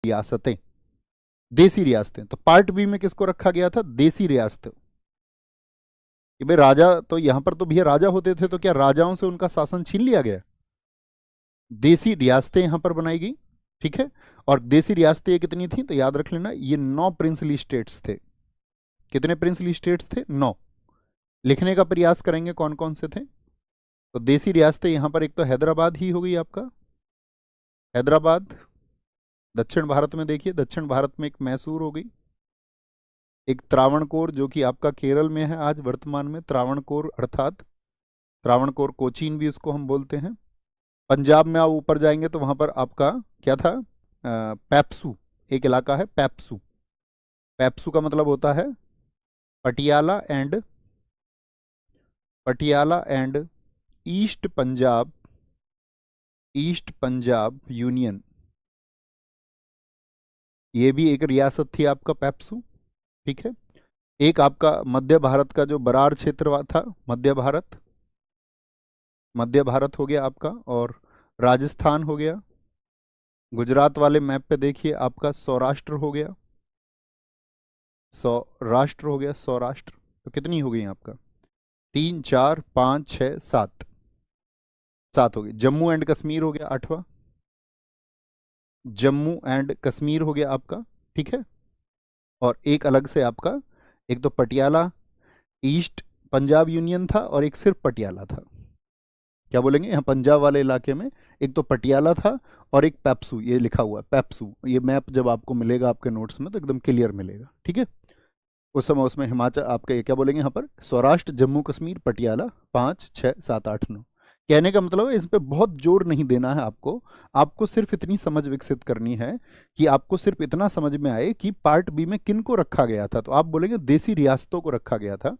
रियासतें, देसी रियासतें। तो पार्ट बी में किसको रखा गया था? देसी रियासत। कि भाई राजा तो यहां पर तो भैया राजा होते थे, तो क्या राजाओं से उनका शासन छीन लिया गया? देसी रियासतें यहां पर बनाई गई, ठीक है। और देसी रियासतें कितनी थी? तो याद रख लेना, ये 9 प्रिंसली स्टेट्स थे। कितने प्रिंसली स्टेट्स थे? 9। लिखने का प्रयास करेंगे कौन कौन से थे। तो देसी रियासतें यहां पर एक तो हैदराबाद ही हो गई आपका, हैदराबाद। दक्षिण भारत में देखिए, दक्षिण भारत में एक मैसूर हो गई, एक त्रावणकोर जो कि आपका केरल में है आज वर्तमान में, त्रावणकोर अर्थात त्रावणकोर कोचीन भी उसको हम बोलते हैं। पंजाब में आप ऊपर जाएंगे तो वहां पर आपका क्या था? पैप्सू, एक इलाका है पैप्सू। पैप्सू का मतलब होता है Patiala and, Patiala and east Punjab, east Punjab union. ये भी एक रियासत थी आपका पैप्सू, ठीक है। एक आपका मध्य भारत का जो बरार क्षेत्र था, मध्य भारत, मध्य भारत हो गया आपका, और राजस्थान हो गया। गुजरात वाले मैप पे देखिए आपका सौराष्ट्र हो गया, सौराष्ट्र हो गया, सौराष्ट्र। तो कितनी हो गई आपका? 3 4 5 6 7, 7 हो गई। जम्मू एंड कश्मीर हो गया 8वां, जम्मू एंड कश्मीर हो गया आपका, ठीक है। और एक अलग से आपका, एक तो पटियाला ईस्ट पंजाब यूनियन था, और एक सिर्फ पटियाला था। क्या बोलेंगे यहाँ पंजाब वाले इलाके में? एक तो पटियाला था और एक पैप्सू, ये लिखा हुआ है पैप्सू। ये मैप जब आपको मिलेगा आपके नोट्स में तो एकदम क्लियर मिलेगा, ठीक है। उस समय उसमें हिमाचल आपका, ये क्या बोलेंगे यहाँ पर? सौराष्ट्र, जम्मू कश्मीर, पटियाला, 5 6 7 8 9। कहने का मतलब है इस पे बहुत जोर नहीं देना है आपको, आपको सिर्फ इतनी समझ विकसित करनी है कि आपको सिर्फ इतना समझ में आए कि पार्ट बी में किन को रखा गया था। तो आप बोलेंगे देसी रियासतों को रखा गया था।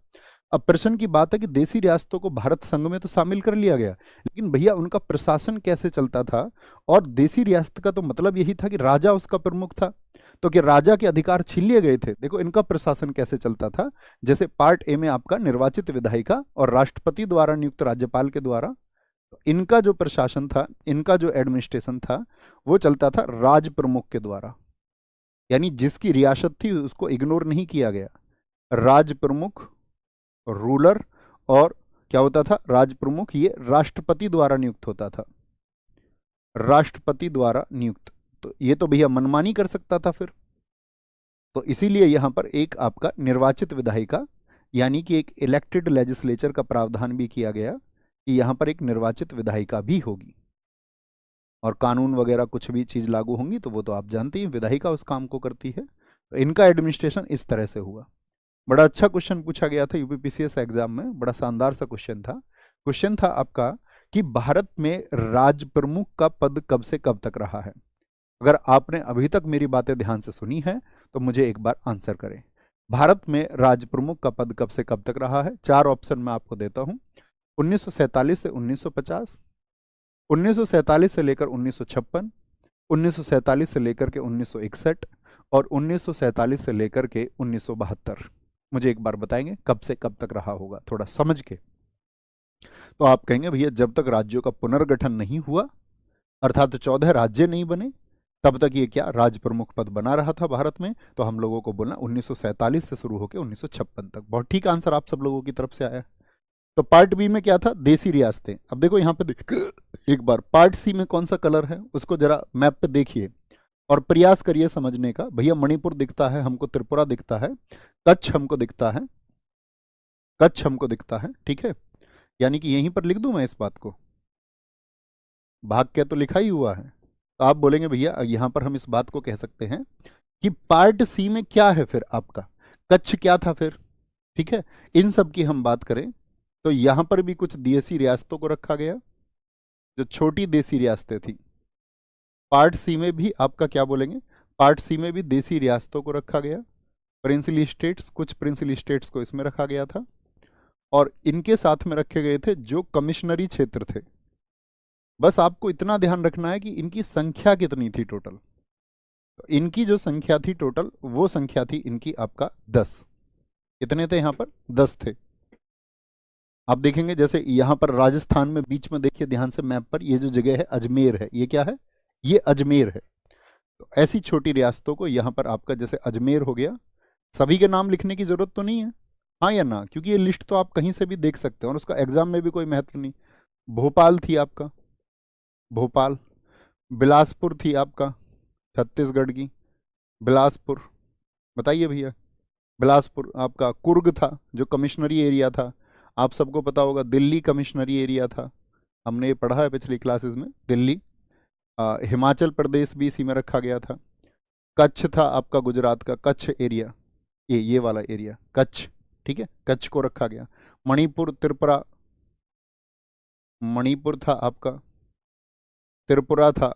अब प्रश्न की बात है कि देसी रियासतों को भारत संघ में तो शामिल कर लिया गया, लेकिन भैया उनका प्रशासन कैसे चलता था? और देसी रियासत का तो मतलब यही था कि राजा उसका प्रमुख था, तो क्या राजा के अधिकार छीन लिए गए थे? देखो इनका प्रशासन कैसे चलता था। जैसे पार्ट ए में आपका निर्वाचित विधायिका और राष्ट्रपति द्वारा नियुक्त राज्यपाल के द्वारा, तो इनका जो प्रशासन था, इनका जो एडमिनिस्ट्रेशन था, वो चलता था राज प्रमुख के द्वारा। यानी जिसकी रियासत थी उसको इग्नोर नहीं किया गया। राज प्रमुख, रूलर, और क्या होता था? राज प्रमुख, ये राष्ट्रपति द्वारा नियुक्त होता था, राष्ट्रपति द्वारा नियुक्त। तो ये तो भैया मनमानी कर सकता था फिर। तो इसीलिए यहां पर एक आपका निर्वाचित विधायिका, यानी कि एक इलेक्टेड लेजिस्लेचर का प्रावधान भी किया गया कि यहां पर एक निर्वाचित विधायिका भी होगी, और कानून वगैरह कुछ भी चीज लागू होंगी तो वो तो आप जानते ही, विधायिका उस काम को करती है। तो इनका एडमिनिस्ट्रेशन इस तरह से हुआ। बड़ा अच्छा क्वेश्चन पूछा गया था यूपीपीसीएस एग्जाम में, बड़ा शानदार सा क्वेश्चन था। क्वेश्चन था आपका कि भारत में राज प्रमुख का पद कब से कब तक रहा है। अगर आपने अभी तक मेरी बातें ध्यान से सुनी है तो मुझे एक बार आंसर करें। भारत में राज प्रमुख का पद कब से कब तक रहा है? 4 ऑप्शन मैं आपको देता हूं। 1947 से 1950, 1947 से लेकर 1956, 1947 से लेकर के 1961, और 1947 से लेकर के 1972। मुझे एक बार बताएंगे कब से कब तक रहा होगा, थोड़ा समझ के। तो आप कहेंगे भैया जब तक राज्यों का पुनर्गठन नहीं हुआ, अर्थात 14 राज्य नहीं बने, तब तक ये क्या राज प्रमुख पद बना रहा था भारत में। तो हम लोगों को बोलना 1947 से शुरू होकर 1956 तक। बहुत ठीक आंसर आप सब लोगों की तरफ से आया। तो पार्ट बी में क्या था? देसी रियासतें। अब देखो यहाँ पे एक बार पार्ट सी में कौन सा कलर है उसको जरा मैप पे देखिए और प्रयास करिए समझने का। भैया मणिपुर दिखता है हमको, त्रिपुरा दिखता है, कच्छ हमको दिखता है, कच्छ हमको दिखता है, ठीक है। यानी कि यहीं पर लिख दूं मैं इस बात को, भाग के तो लिखा ही हुआ है। तो आप बोलेंगे भैया यहां पर हम इस बात को कह सकते हैं कि पार्ट सी में क्या है फिर आपका, कच्छ क्या था फिर, ठीक है। इन सब की हम बात करें तो यहां पर भी कुछ देसी रियासतों को रखा गया, जो छोटी देसी रियासतें थी। पार्ट सी में भी आपका क्या बोलेंगे, पार्ट सी में भी देसी रियासतों को रखा गया। प्रिंसली स्टेट्स, कुछ प्रिंसली स्टेट्स को इसमें रखा गया था, और इनके साथ में रखे गए थे जो कमिश्नरी क्षेत्र थे। बस आपको इतना ध्यान रखना है कि इनकी संख्या कितनी थी टोटल। तो इनकी जो संख्या थी टोटल, वो संख्या थी इनकी आपका 10। कितने थे यहाँ पर? 10 थे। आप देखेंगे जैसे यहां पर राजस्थान में बीच में देखिए ध्यान से मैप पर, ये जो जगह है अजमेर है, ये क्या है? ये अजमेर है। तो ऐसी छोटी रियासतों को यहाँ पर आपका, जैसे अजमेर हो गया, सभी के नाम लिखने की जरूरत तो नहीं है, हाँ या ना, क्योंकि ये लिस्ट तो आप कहीं से भी देख सकते हो और उसका एग्जाम में भी कोई महत्व नहीं। भोपाल थी आपका, भोपाल। बिलासपुर थी आपका, छत्तीसगढ़ की बिलासपुर, बताइए भैया। बिलासपुर आपका। कुर्ग था जो कमिश्नरी एरिया था, आप सबको पता होगा, दिल्ली कमिश्नरी एरिया था, हमने ये पढ़ा है पिछली क्लासेस में, दिल्ली। हिमाचल प्रदेश भी इसी में रखा गया था। कच्छ था आपका, गुजरात का कच्छ एरिया, ये वाला एरिया कच्छ, ठीक है, कच्छ को रखा गया। मणिपुर, त्रिपुरा, मणिपुर था आपका, त्रिपुरा था,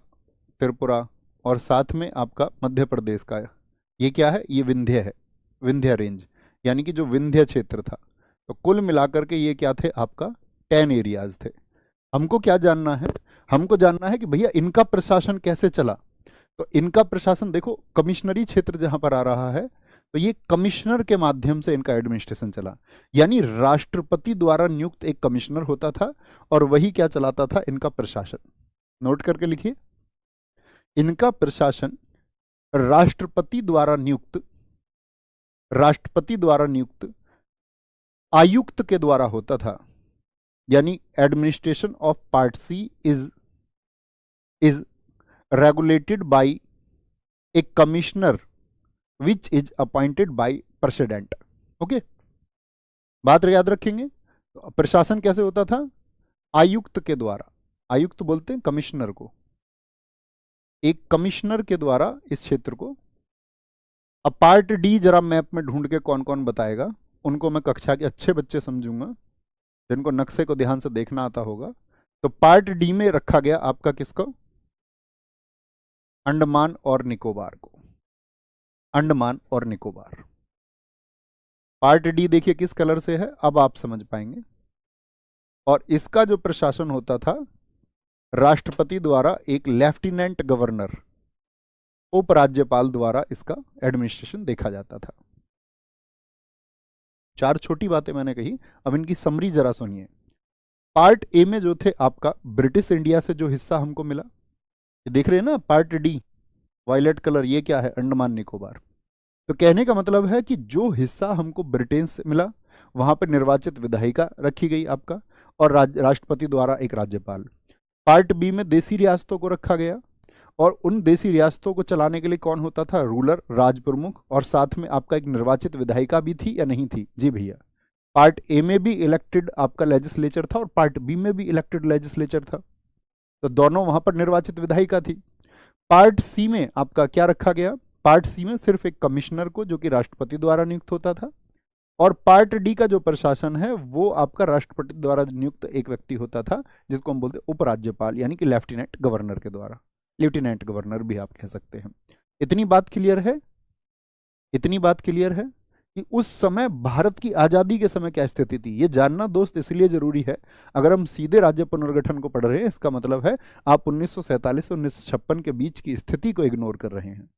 त्रिपुरा। और साथ में आपका मध्य प्रदेश का है, ये क्या है, ये विंध्य है, विंध्य रेंज, यानी कि जो विंध्य क्षेत्र था। तो कुल मिलाकर के ये क्या थे आपका, 10 एरियाज थे। हमको क्या जानना है, हमको जानना है कि भैया इनका प्रशासन कैसे चला। तो इनका प्रशासन देखो, कमिश्नरी क्षेत्र जहां पर आ रहा है, तो ये कमिश्नर के माध्यम से इनका एडमिनिस्ट्रेशन चला, यानी राष्ट्रपति द्वारा नियुक्त एक कमिश्नर होता था और वही क्या चलाता था, इनका प्रशासन। नोट करके लिखिए, इनका प्रशासन राष्ट्रपति द्वारा नियुक्त, राष्ट्रपति द्वारा नियुक्त आयुक्त के द्वारा होता था, यानी administration of part C is regulated by a commissioner which is appointed by president। Okay, बात याद रखेंगे। तो प्रशासन कैसे होता था, आयुक्त के द्वारा, आयुक्त बोलते हैं कमिश्नर को, एक कमिश्नर के द्वारा इस क्षेत्र को। अब पार्ट डी जरा मैप में ढूंढ के कौन कौन बताएगा, उनको मैं कक्षा के अच्छे बच्चे समझूंगा, जिनको नक्शे को ध्यान से देखना आता होगा। तो पार्ट डी में रखा गया आपका किसको, अंडमान और निकोबार को, अंडमान और निकोबार। पार्ट डी देखिए किस कलर से है, अब आप समझ पाएंगे। और इसका जो प्रशासन होता था, राष्ट्रपति द्वारा एक लेफ्टिनेंट गवर्नर, उपराज्यपाल द्वारा इसका एडमिनिस्ट्रेशन देखा जाता था। चार छोटी बातें मैंने कही, अब इनकी समरी जरा सुनिए। पार्ट ए में जो थे आपका, ब्रिटिश इंडिया से जो हिस्सा हमको मिला, ये देख रहे हैं ना, पार्ट डी वायलेट कलर, ये क्या है, अंडमान निकोबार। तो कहने का मतलब है कि जो हिस्सा हमको ब्रिटेन से मिला, वहां पर निर्वाचित विधायिका रखी गई आपका, और राष्ट्रपति द्वारा एक राज्यपाल। पार्ट बी में देसी रियासतों को रखा गया, और उन देसी रियासतों को चलाने के लिए कौन होता था, रूलर, राज प्रमुख, और साथ में आपका एक निर्वाचित विधायिका भी थी या नहीं थी, जी भैया। पार्ट ए में भी इलेक्टेड आपका लेजिस्लेचर था और पार्ट बी में भी इलेक्टेड लेजिस्लेचर था, तो दोनों वहां पर निर्वाचित विधायिका थी। पार्ट सी में आपका क्या रखा गया, पार्ट सी में सिर्फ एक कमिश्नर को, जो कि राष्ट्रपति द्वारा नियुक्त होता था। और पार्ट डी का जो प्रशासन है वो आपका राष्ट्रपति द्वारा नियुक्त एक व्यक्ति होता था, जिसको हम बोलते हैं उपराज्यपाल, यानी कि लेफ्टिनेंट गवर्नर के द्वारा, लेफ्टिनेंट गवर्नर भी आप कह सकते हैं। इतनी बात क्लियर है, इतनी बात क्लियर है कि उस समय भारत की आजादी के समय क्या स्थिति थी, ये जानना दोस्त इसलिए जरूरी है। अगर हम सीधे राज्य पुनर्गठन को पढ़ रहे हैं, इसका मतलब है आप 1947 से 1956 के बीच की स्थिति को इग्नोर कर रहे हैं,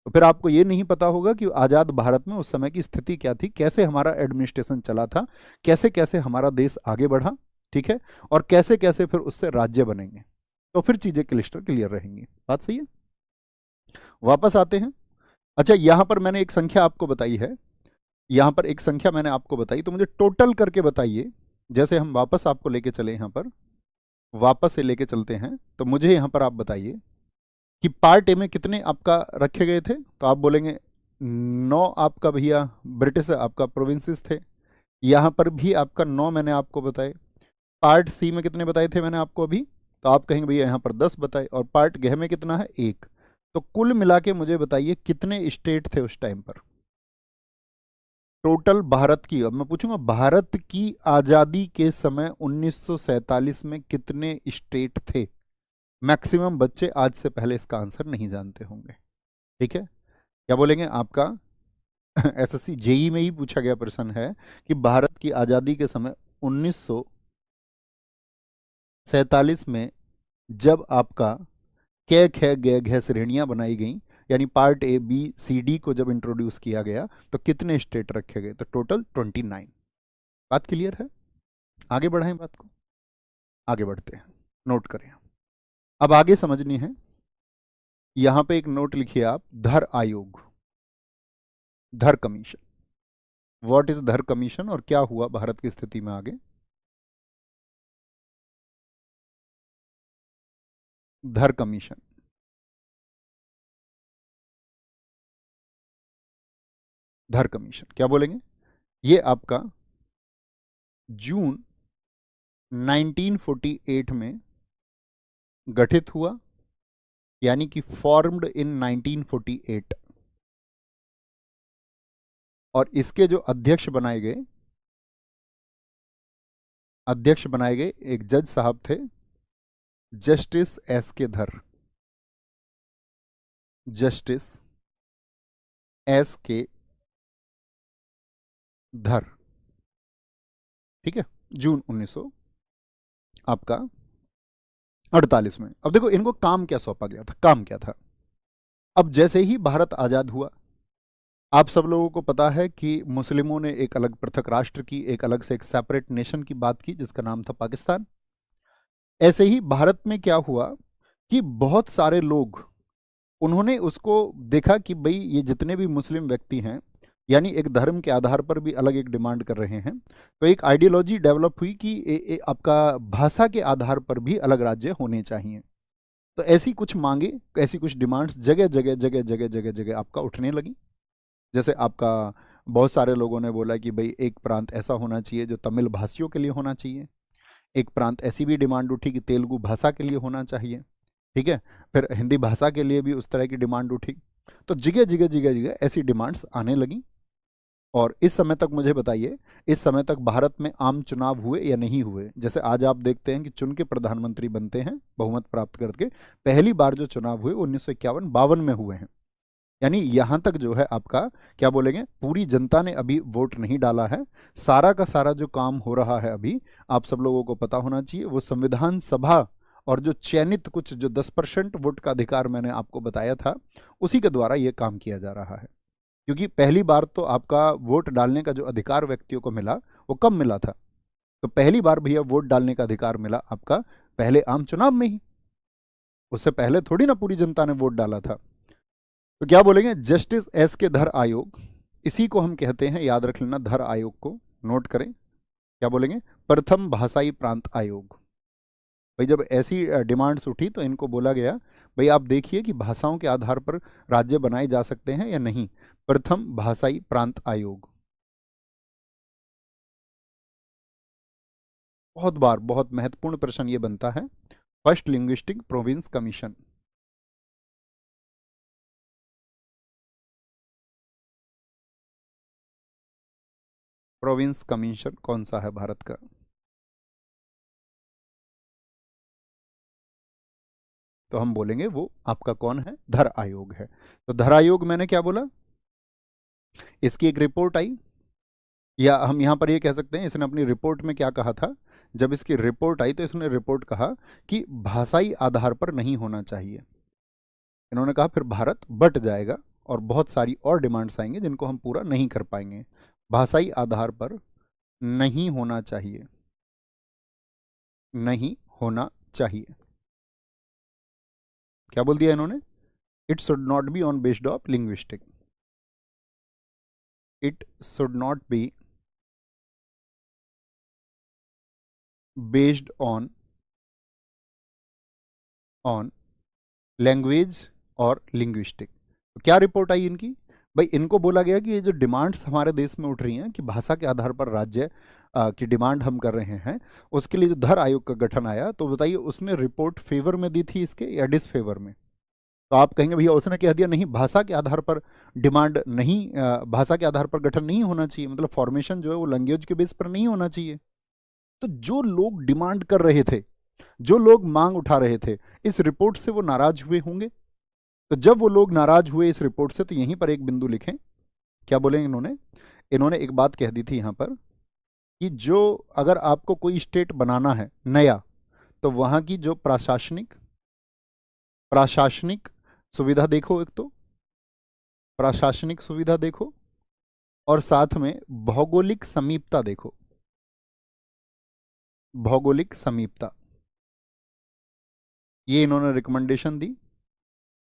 तो फिर आपको ये नहीं पता होगा कि आज़ाद भारत में उस समय की स्थिति क्या थी, कैसे हमारा एडमिनिस्ट्रेशन चला था, कैसे कैसे हमारा देश आगे बढ़ा, ठीक है, और कैसे कैसे फिर उससे राज्य बनेंगे, तो फिर चीज़ें क्लियर रहेंगी। बात सही है, वापस आते हैं। अच्छा, यहां पर मैंने एक संख्या आपको बताई है, यहां पर एक संख्या मैंने आपको बताई, तो मुझे टोटल करके बताइए। जैसे हम वापस आपको लेके चले, यहां पर वापस से लेके चलते हैं, तो मुझे यहां पर आप बताइए कि पार्ट ए में कितने आपका रखे गए थे, तो आप बोलेंगे 9 आपका भैया ब्रिटिश आपका प्रोविंसेस थे, यहां पर भी आपका 9 मैंने आपको बताए। पार्ट सी में कितने बताए थे मैंने आपको अभी, तो आप कहेंगे भैया यहाँ पर 10 बताए, और पार्ट ग में कितना है, 1। तो कुल मिला के मुझे बताइए कितने स्टेट थे उस टाइम पर टोटल भारत की। अब मैं पूछूंगा भारत की आजादी के समय 1947 में कितने स्टेट थे। मैक्सिमम बच्चे आज से पहले इसका आंसर नहीं जानते होंगे, ठीक है। क्या बोलेंगे आपका एसएससी जेई में ही पूछा गया प्रश्न है कि भारत की आजादी के समय 1947 में जब आपका कै ख ग घ श्रेणियां बनाई गई, यानी part A B C D को जब इंट्रोड्यूस किया गया, तो कितने स्टेट रखे गए, तो टोटल 29। बात क्लियर है, आगे बढ़ाएं बात को, आगे बढ़ते हैं, नोट करें। अब आगे समझनी है यहां पे एक नोट लिखिए आप, धर आयोग, धर कमीशन। व्हाट इज धर कमीशन और क्या हुआ भारत की स्थिति में आगे? धर कमीशन, धर कमीशन क्या बोलेंगे? ये आपका जून 1948 में गठित हुआ, यानी कि फॉर्म्ड इन 1948। और इसके जो अध्यक्ष बनाए गए, एक जज साहब थे, जस्टिस एस के धर, जस्टिस एस के धर। ठीक है, जून 1900 आपका 48 में। अब देखो इनको काम क्या सौंपा गया था, काम क्या था? अब जैसे ही भारत आजाद हुआ, आप सब लोगों को पता है कि मुस्लिमों ने एक अलग पृथक राष्ट्र की, एक अलग से एक सेपरेट नेशन की बात की जिसका नाम था पाकिस्तान। ऐसे ही भारत में क्या हुआ कि बहुत सारे लोग, उन्होंने उसको देखा कि भाई ये जितने भी मुस्लिम व्यक्ति हैं, यानी एक धर्म के आधार पर भी अलग एक डिमांड कर रहे हैं, तो एक आइडियोलॉजी डेवलप हुई कि आपका भाषा के आधार पर भी अलग राज्य होने चाहिए। तो ऐसी कुछ मांगे, ऐसी कुछ डिमांड्स जगह जगह जगह जगह जगह जगह आपका उठने लगी। जैसे आपका बहुत सारे लोगों ने बोला कि भाई एक प्रांत ऐसा होना चाहिए जो तमिल भाषियों के लिए होना चाहिए। एक प्रांत ऐसी भी डिमांड उठी कि तेलुगु भाषा के लिए होना चाहिए। ठीक है, फिर हिंदी भाषा के लिए भी उस तरह की डिमांड उठी। तो जगह जगह जगह जगह ऐसी डिमांड्स आने लगी। और इस समय तक मुझे बताइए, इस समय तक भारत में आम चुनाव हुए या नहीं हुए? जैसे आज आप देखते हैं कि चुन के प्रधानमंत्री बनते हैं बहुमत प्राप्त करके। पहली बार जो चुनाव हुए 1951-52 में हुए हैं। यानी यहां तक जो है आपका क्या बोलेंगे, पूरी जनता ने अभी वोट नहीं डाला है। सारा का सारा जो काम हो रहा है अभी, आप सब लोगों को पता होना चाहिए, वो संविधान सभा और जो चयनित कुछ जो 10% वोट का अधिकार मैंने आपको बताया था, उसी के द्वारा ये काम किया जा रहा है। क्योंकि पहली बार तो आपका वोट डालने का जो अधिकार व्यक्तियों को मिला, वो कब मिला था? तो पहली बार भैया वोट डालने का अधिकार मिला आपका पहले आम चुनाव में ही। उससे पहले थोड़ी ना पूरी जनता ने वोट डाला था। तो क्या बोलेंगे, जस्टिस एस के धर आयोग, इसी को हम कहते हैं, याद रख लेना, धर आयोग को नोट करें। क्या बोलेंगे, प्रथम भाषाई प्रांत आयोग। भाई जब ऐसी डिमांड्स उठी तो इनको बोला गया, भाई आप देखिए कि भाषाओं के आधार पर राज्य बनाए जा सकते हैं या नहीं। प्रथम भाषाई प्रांत आयोग। बहुत बार बहुत महत्वपूर्ण प्रश्न ये बनता है, first linguistic province commission. Province commission कौन सा है भारत का? तो हम बोलेंगे वो आपका कौन है, धर आयोग है। तो धर आयोग मैंने क्या बोला, इसकी एक रिपोर्ट आई, या हम यहां पर ये कह सकते हैं इसने अपनी रिपोर्ट में क्या कहा था। जब इसकी रिपोर्ट आई तो इसने रिपोर्ट कहा कि भाषाई आधार पर नहीं होना चाहिए। इन्होंने कहा फिर भारत बट जाएगा और बहुत सारी और डिमांड्स आएंगे जिनको हम पूरा नहीं कर पाएंगे। भाषाई आधार पर नहीं होना चाहिए, नहीं होना चाहिए। क्या बोल दिया इन्होंने, it should not be on based of linguistic, it should not be based on language और लिंग्विस्टिक। तो क्या रिपोर्ट आई इनकी, भाई इनको बोला गया कि ये जो डिमांड्स हमारे देश में उठ रही हैं कि भाषा के आधार पर राज्य की डिमांड हम कर रहे हैं, उसके लिए जो धर आयोग का गठन आया, तो बताइए उसने रिपोर्ट फेवर में दी थी इसके या डिसफेवर में? तो आप कहेंगे भैया उसने कह दिया नहीं, भाषा के आधार पर डिमांड नहीं, भाषा के आधार पर गठन नहीं होना चाहिए, मतलब फॉर्मेशन जो है वो लैंग्वेज के बेस पर नहीं होना चाहिए। तो जो लोग डिमांड कर रहे थे, जो लोग मांग उठा रहे थे, इस रिपोर्ट से वो नाराज हुए होंगे। तो जब वो लोग नाराज हुए इस रिपोर्ट से, तो यहीं पर एक बिंदु लिखें। क्या बोलेंगे इन्होंने, इन्होंने एक बात कह दी थी यहां पर कि जो अगर आपको कोई स्टेट बनाना है नया, तो वहां की जो प्रशासनिक प्रशासनिक सुविधा देखो, एक तो प्रशासनिक सुविधा देखो, और साथ में भौगोलिक समीपता देखो, भौगोलिक समीपता। ये इन्होंने रिकमेंडेशन दी।